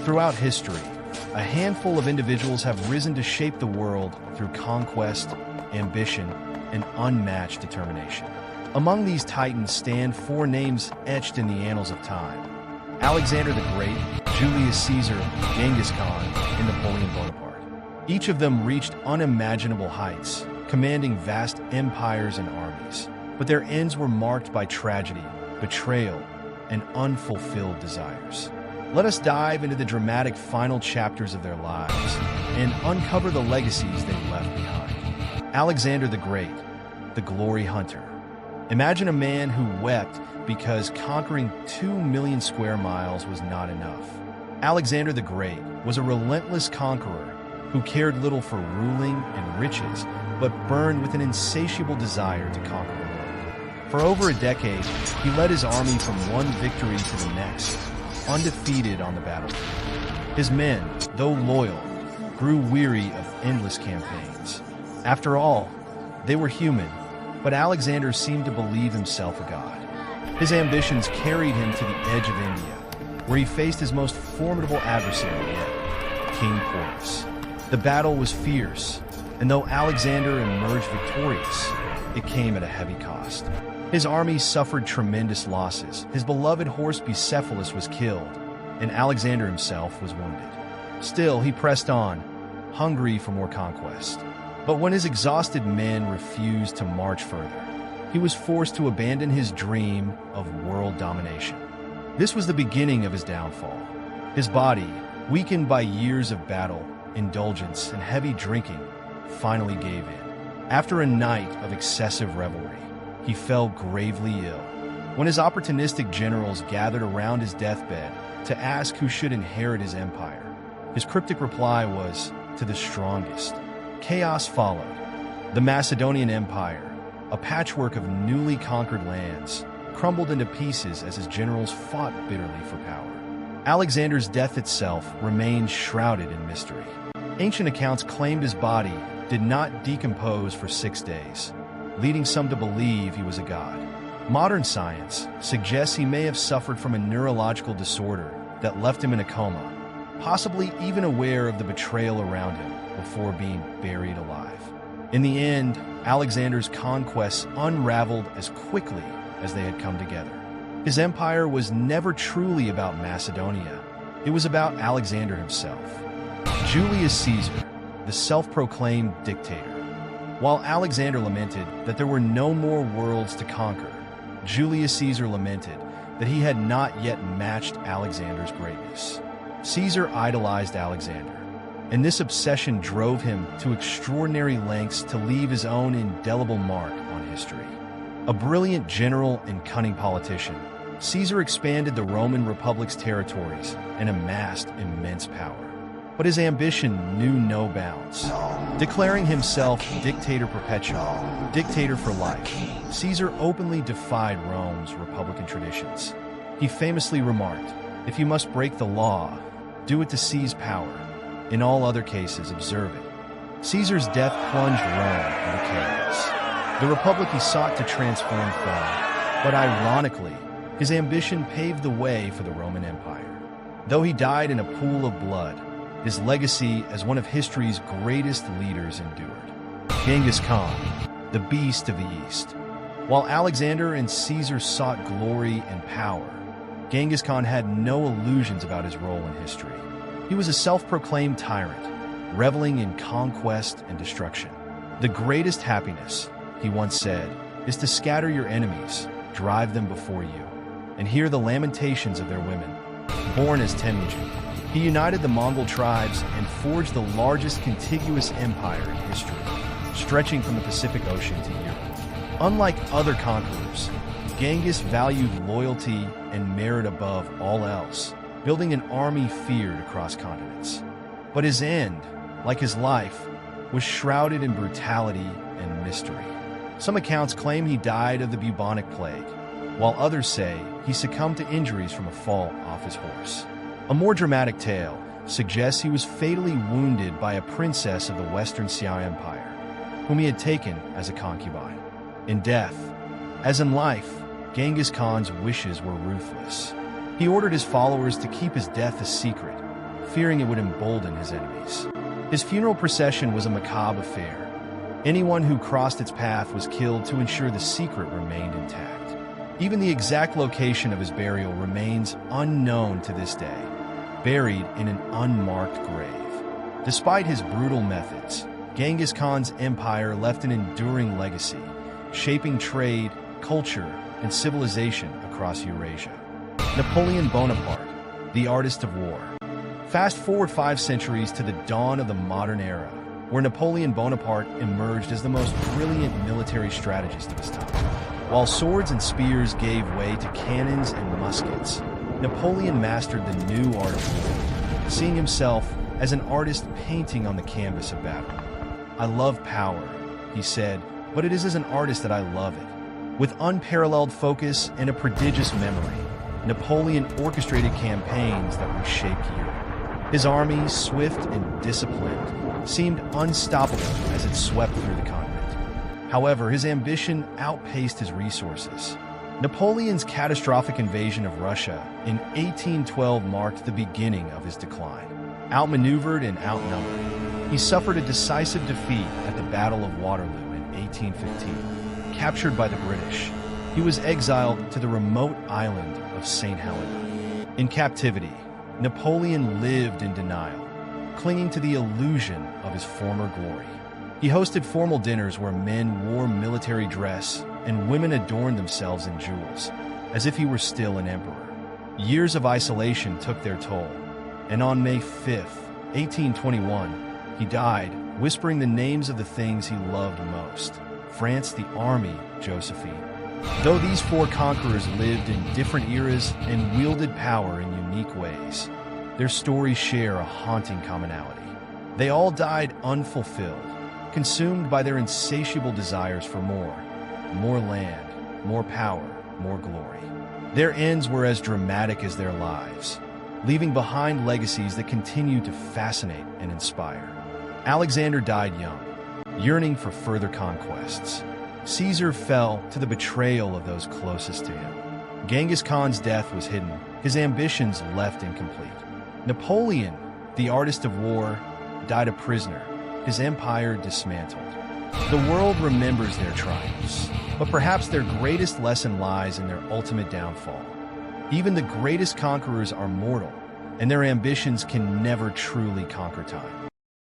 Throughout history, a handful of individuals have risen to shape the world through conquest, ambition, and unmatched determination. Among these titans stand four names etched in the annals of time: Alexander the Great, Julius Caesar, Genghis Khan, and Napoleon Bonaparte. Each of them reached unimaginable heights, commanding vast empires and armies. But their ends were marked by tragedy, betrayal, and unfulfilled desires. Let us dive into the dramatic final chapters of their lives and uncover the legacies they left behind. Alexander the Great, the glory hunter. Imagine a man who wept because conquering 2 million square miles was not enough. Alexander the Great was a relentless conqueror who cared little for ruling and riches, but burned with an insatiable desire to conquer the world. For over a decade, he led his army from one victory to the next, undefeated on the battlefield. His men, though loyal, grew weary of endless campaigns. After all, they were human, but Alexander seemed to believe himself a god. His ambitions carried him to the edge of India, where he faced his most formidable adversary yet, King Porus. The battle was fierce, and though Alexander emerged victorious, it came at a heavy cost. His army suffered tremendous losses. His beloved horse Bucephalus was killed, and Alexander himself was wounded. Still, he pressed on, hungry for more conquest. But when his exhausted men refused to march further, he was forced to abandon his dream of world domination. This was the beginning of his downfall. His body, weakened by years of battle, indulgence, and heavy drinking, finally gave in. After a night of excessive revelry, he fell gravely ill. When his opportunistic generals gathered around his deathbed to ask who should inherit his empire, his cryptic reply was, "To the strongest." Chaos followed. The Macedonian Empire, a patchwork of newly conquered lands, crumbled into pieces as his generals fought bitterly for power. Alexander's death itself remained shrouded in mystery. Ancient accounts claimed his body did not decompose for 6 days, leading some to believe he was a god. Modern science suggests he may have suffered from a neurological disorder that left him in a coma, possibly even aware of the betrayal around him before being buried alive. In the end, Alexander's conquests unraveled as quickly as they had come together. His empire was never truly about Macedonia. It was about Alexander himself. Julius Caesar, the self-proclaimed dictator. While Alexander lamented that there were no more worlds to conquer, Julius Caesar lamented that he had not yet matched Alexander's greatness. Caesar idolized Alexander, and this obsession drove him to extraordinary lengths to leave his own indelible mark on history. A brilliant general and cunning politician, Caesar expanded the Roman Republic's territories and amassed immense power. But his ambition knew no bounds. Declaring himself dictator perpetual, dictator for life, Caesar openly defied Rome's republican traditions. He famously remarked, "If you must break the law, do it to seize power. In all other cases, observe it." Caesar's death plunged Rome into chaos. The republic he sought to transform fell, but ironically, his ambition paved the way for the Roman Empire. Though he died in a pool of blood, his legacy as one of history's greatest leaders endured. Genghis Khan, the beast of the East. While Alexander and Caesar sought glory and power, Genghis Khan had no illusions about his role in history. He was a self-proclaimed tyrant, reveling in conquest and destruction. "The greatest happiness," he once said, "is to scatter your enemies, drive them before you, and hear the lamentations of their women." Born as Temujin, he united the Mongol tribes and forged the largest contiguous empire in history, stretching from the Pacific Ocean to Europe. Unlike other conquerors, Genghis valued loyalty and merit above all else, building an army feared across continents. But his end, like his life, was shrouded in brutality and mystery. Some accounts claim he died of the bubonic plague, while others say he succumbed to injuries from a fall off his horse. A more dramatic tale suggests he was fatally wounded by a princess of the Western Xia Empire, whom he had taken as a concubine. In death, as in life, Genghis Khan's wishes were ruthless. He ordered his followers to keep his death a secret, fearing it would embolden his enemies. His funeral procession was a macabre affair. Anyone who crossed its path was killed to ensure the secret remained intact. Even the exact location of his burial remains unknown to this day, buried in an unmarked grave. Despite his brutal methods, Genghis Khan's empire left an enduring legacy, shaping trade, culture, and civilization across Eurasia. Napoleon Bonaparte, the artist of war. Fast forward 5 centuries to the dawn of the modern era, where Napoleon Bonaparte emerged as the most brilliant military strategist of his time. While swords and spears gave way to cannons and muskets, Napoleon mastered the new art of war, seeing himself as an artist painting on the canvas of battle. "I love power," he said, "but it is as an artist that I love it." With unparalleled focus and a prodigious memory, Napoleon orchestrated campaigns that reshaped Europe. His army, swift and disciplined, seemed unstoppable as it swept through the continent. However, his ambition outpaced his resources. Napoleon's catastrophic invasion of Russia in 1812 marked the beginning of his decline. Outmaneuvered and outnumbered, he suffered a decisive defeat at the Battle of Waterloo in 1815. Captured by the British, he was exiled to the remote island of Saint Helena. In captivity, Napoleon lived in denial, clinging to the illusion of his former glory. He hosted formal dinners where men wore military dress and women adorned themselves in jewels, as if he were still an emperor. Years of isolation took their toll, and on May 5th, 1821, he died, whispering the names of the things he loved most: France, the army, Josephine. Though these 4 conquerors lived in different eras and wielded power in unique ways, their stories share a haunting commonality. They all died unfulfilled, consumed by their insatiable desires for more land, more power, more glory. Their ends were as dramatic as their lives, leaving behind legacies that continue to fascinate and inspire. Alexander died young, yearning for further conquests. Caesar fell to the betrayal of those closest to him. Genghis Khan's death was hidden, his ambitions left incomplete. Napoleon, the artist of war, died a prisoner, his empire dismantled. The world remembers their triumphs, but perhaps their greatest lesson lies in their ultimate downfall. Even the greatest conquerors are mortal, and their ambitions can never truly conquer time.